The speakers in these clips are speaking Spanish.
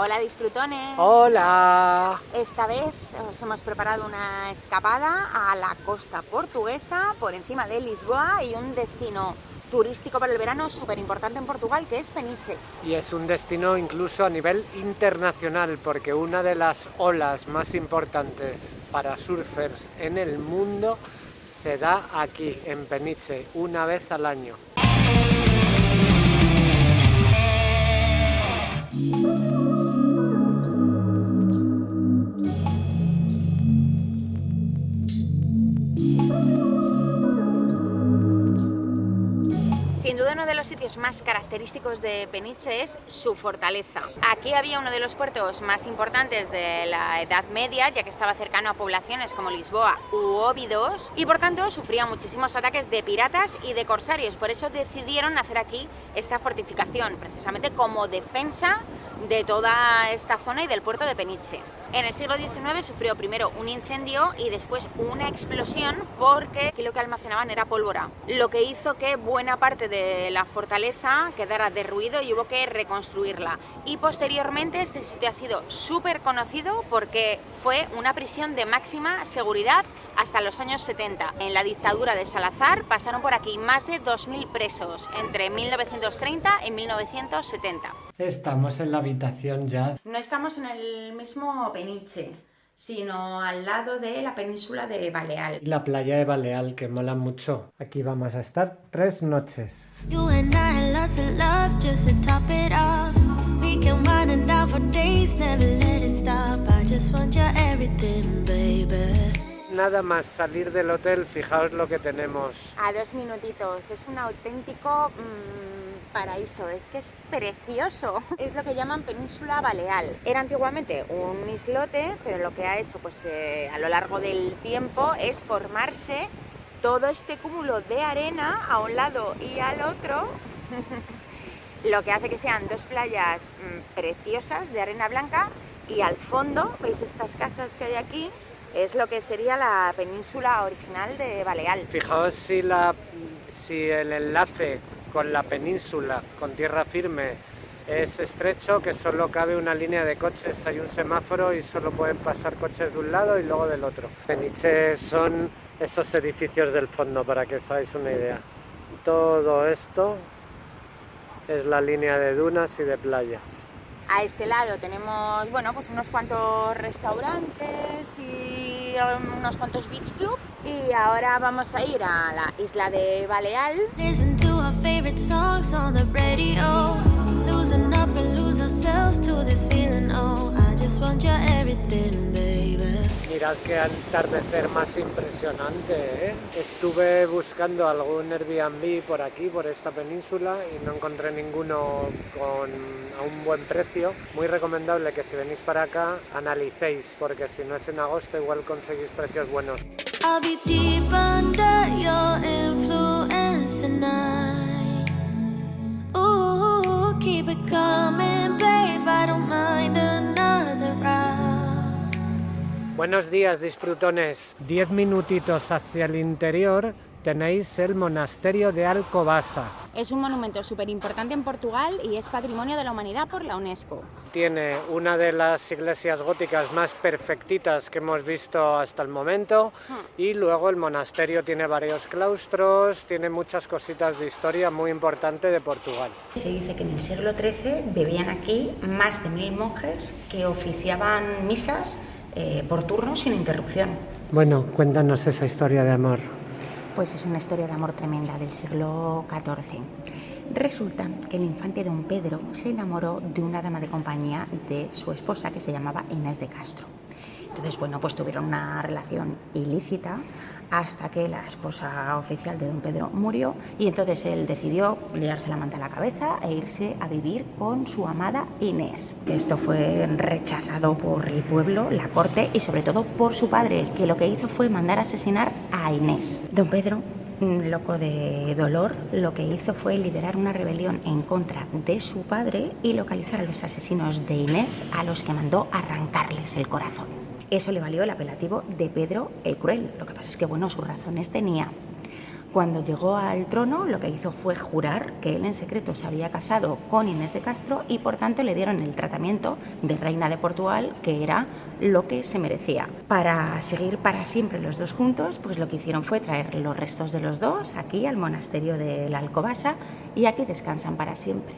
Hola disfrutones. Hola. Esta vez os hemos preparado una escapada a la costa portuguesa por encima de Lisboa y un destino turístico para el verano súper importante en Portugal, que es Peniche. Y es un destino incluso a nivel internacional, porque una de las olas más importantes para surfers en el mundo se da aquí, en Peniche, una vez al año. Sin duda uno de los sitios más característicos de Peniche es su fortaleza. Aquí había uno de los puertos más importantes de la Edad Media, ya que estaba cercano a poblaciones como Lisboa u Óbidos, y por tanto sufría muchísimos ataques de piratas y de corsarios. Por eso decidieron hacer aquí esta fortificación, precisamente como defensa de toda esta zona y del puerto de Peniche. En el siglo XIX sufrió primero un incendio y después una explosión, porque aquí lo que almacenaban era pólvora, lo que hizo que buena parte de la fortaleza quedara derruido y hubo que reconstruirla. Y posteriormente este sitio ha sido súper conocido porque fue una prisión de máxima seguridad hasta los años 70. En la dictadura de Salazar pasaron por aquí más de 2.000 presos entre 1930 y 1970. Estamos en la habitación ya. No estamos en el mismo Peniche, sino al lado de la península de Baleal. La playa de Baleal, que mola mucho. Aquí vamos a estar 3 noches. Nada más salir del hotel, fijaos lo que tenemos. A 2 minutitos, es un auténtico paraíso, es que es precioso. Es lo que llaman Península Baleal. Era antiguamente un islote, pero lo que ha hecho a lo largo del tiempo es formarse todo este cúmulo de arena a un lado y al otro, lo que hace que sean dos playas preciosas de arena blanca, y al fondo, ¿veis estas casas que hay aquí? Es lo que sería la península original de Baleal. Fijaos si el enlace con la península, con tierra firme, es estrecho, que solo cabe una línea de coches, hay un semáforo y solo pueden pasar coches de un lado y luego del otro. Peniche son esos edificios del fondo, para que os hagáis una idea. Todo esto es la línea de dunas y de playas. A este lado tenemos, pues unos cuantos restaurantes y unos cuantos beach club, y ahora vamos a ir a la isla de Baleal. Mirad qué atardecer más impresionante, ¿eh? Estuve buscando algún Airbnb por aquí, por esta península, y no encontré ninguno a un buen precio. Muy recomendable que si venís para acá analicéis, porque si no es en agosto igual conseguís precios buenos. Buenos días, disfrutones. 10 minutitos hacia el interior tenéis el monasterio de Alcobaça. Es un monumento súper importante en Portugal y es Patrimonio de la Humanidad por la UNESCO. Tiene una de las iglesias góticas más perfectitas que hemos visto hasta el momento, y luego el monasterio tiene varios claustros, tiene muchas cositas de historia muy importante de Portugal. Se dice que en el siglo XIII vivían aquí más de 1.000 monjes que oficiaban misas por turno sin interrupción. Bueno, cuéntanos esa historia de amor. Pues es una historia de amor tremenda del siglo XIV. Resulta que el infante don Pedro se enamoró de una dama de compañía de su esposa, que se llamaba Inés de Castro. Entonces, pues tuvieron una relación ilícita hasta que la esposa oficial de don Pedro murió, y entonces él decidió liarse la manta a la cabeza e irse a vivir con su amada Inés. Esto fue rechazado por el pueblo, la corte y sobre todo por su padre, que lo que hizo fue mandar a asesinar a Inés. Don Pedro, loco de dolor, lo que hizo fue liderar una rebelión en contra de su padre y localizar a los asesinos de Inés, a los que mandó arrancarles el corazón. Eso le valió el apelativo de Pedro el Cruel. Lo que pasa es que, sus razones tenía. Cuando llegó al trono, lo que hizo fue jurar que él en secreto se había casado con Inés de Castro y por tanto le dieron el tratamiento de reina de Portugal, que era lo que se merecía. Para seguir para siempre los dos juntos, pues lo que hicieron fue traer los restos de los dos aquí al monasterio de la Alcobacha y aquí descansan para siempre.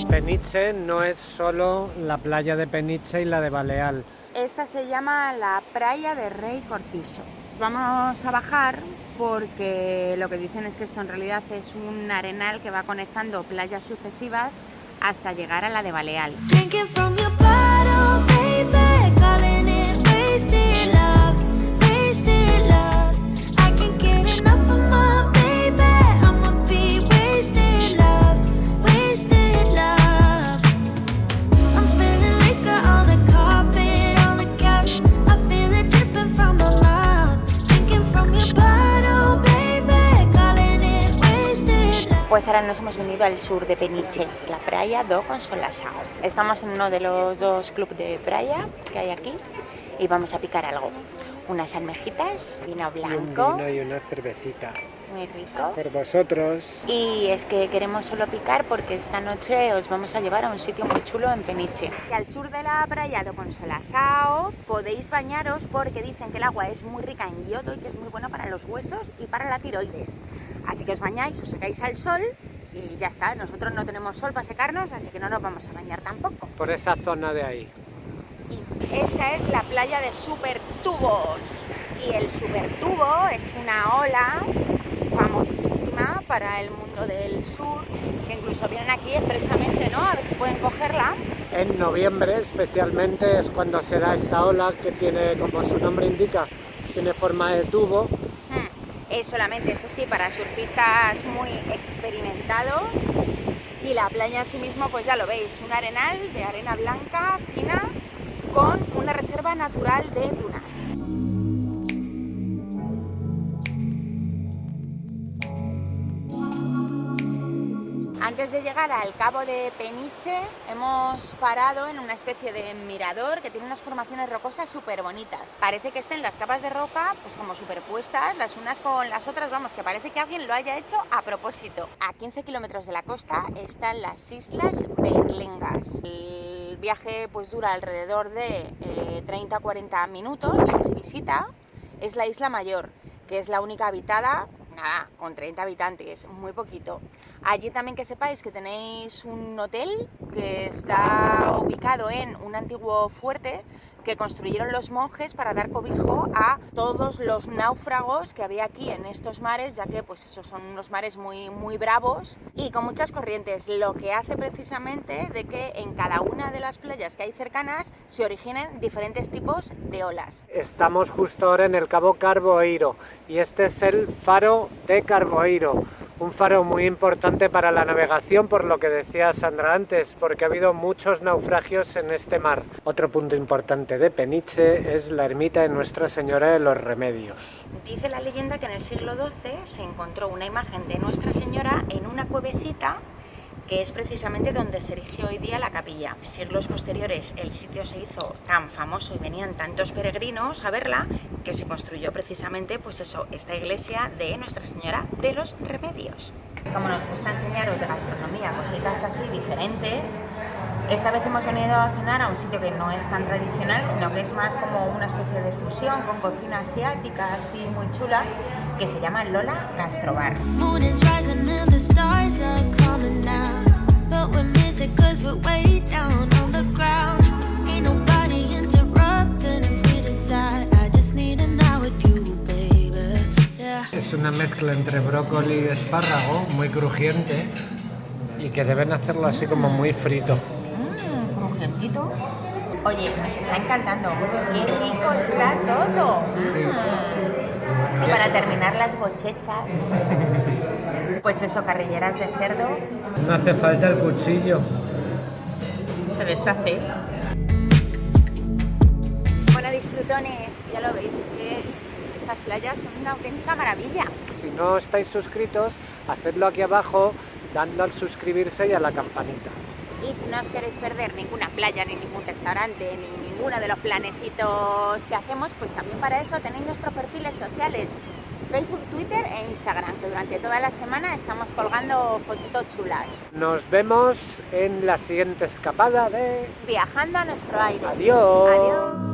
Peniche no es solo la playa de Peniche y la de Baleal. Esta se llama la Praia de Rei Cortizo. Vamos a bajar porque lo que dicen es que esto en realidad es un arenal que va conectando playas sucesivas hasta llegar a la de Baleal. Pues ahora nos hemos venido al sur de Peniche, la Praia do Consolação. Estamos en uno de los dos clubs de playa que hay aquí y vamos a picar algo. Unas almejitas, vino blanco. Un vino y una cervecita. Muy rico. Por vosotros. Y es que queremos solo picar porque esta noche os vamos a llevar a un sitio muy chulo en Peniche. Y al sur de la Praia do Consolação podéis bañaros porque dicen que el agua es muy rica en yodo y que es muy buena para los huesos y para la tiroides. Así que os bañáis, os secáis al sol y ya está. Nosotros no tenemos sol para secarnos, así que no nos vamos a bañar tampoco. Por esa zona de ahí. Sí, esta es la playa de Supertubos. Y el Supertubo es una ola famosísima para el mundo del sur, que incluso vienen aquí expresamente, ¿no? A ver si pueden cogerla. En noviembre especialmente es cuando se da esta ola que tiene, como su nombre indica, tiene forma de tubo. Es solamente, eso sí, para surfistas muy experimentados. Y la playa en sí mismo, pues ya lo veis, un arenal de arena blanca, fina, con una reserva natural de dunas. Antes de llegar al cabo de Peniche hemos parado en una especie de mirador que tiene unas formaciones rocosas súper bonitas. Parece que estén las capas de roca pues como superpuestas las unas con las otras, vamos, que parece que alguien lo haya hecho a propósito. A 15 kilómetros de la costa están las Islas Berlengas. El viaje pues dura alrededor de 30-40 minutos. La que se visita es la Isla Mayor, que es la única habitada, nada, con 30 habitantes, muy poquito. Allí también que sepáis que tenéis un hotel que está ubicado en un antiguo fuerte que construyeron los monjes para dar cobijo a todos los náufragos que había aquí en estos mares, ya que pues esos son unos mares muy bravos y con muchas corrientes, lo que hace precisamente de que en cada una de las playas que hay cercanas se originen diferentes tipos de olas. Estamos justo ahora en el Cabo Carboeiro y este es el faro de Carboeiro, un faro muy importante para la navegación, por lo que decía Sandra antes, porque ha habido muchos naufragios en este mar. Otro punto importante de Peniche es la ermita de Nuestra Señora de los Remedios. Dice la leyenda que en el siglo XII se encontró una imagen de Nuestra Señora en una cuevecita que es precisamente donde se erigió hoy día la capilla. En siglos posteriores el sitio se hizo tan famoso y venían tantos peregrinos a verla que se construyó precisamente pues eso, esta iglesia de Nuestra Señora de los Remedios. Como nos gusta enseñaros de gastronomía cositas así diferentes, esta vez hemos venido a cenar a un sitio que no es tan tradicional, sino que es más como una especie de fusión con cocina asiática así muy chula, que se llama Lola Gastrobar. Es una mezcla entre brócoli y espárrago, muy crujiente, y que deben hacerlo así como muy frito. Crujientito. Oye, nos está encantando. ¡Qué rico está todo! Sí. Y para terminar las bochechas, pues eso, carrilleras de cerdo. No hace falta el cuchillo. Se deshace. Bueno, disfrutones, ya lo veis, es que estas playas son una auténtica maravilla. Si no estáis suscritos, hacedlo aquí abajo, dando al suscribirse y a la campanita. Y si no os queréis perder ninguna playa, ni ningún restaurante, ni ninguno de los planecitos que hacemos, pues también para eso tenéis nuestros perfiles sociales, Facebook, Twitter e Instagram, que durante toda la semana estamos colgando fotitos chulas. Nos vemos en la siguiente escapada de Viajando a nuestro aire. Adiós. Adiós.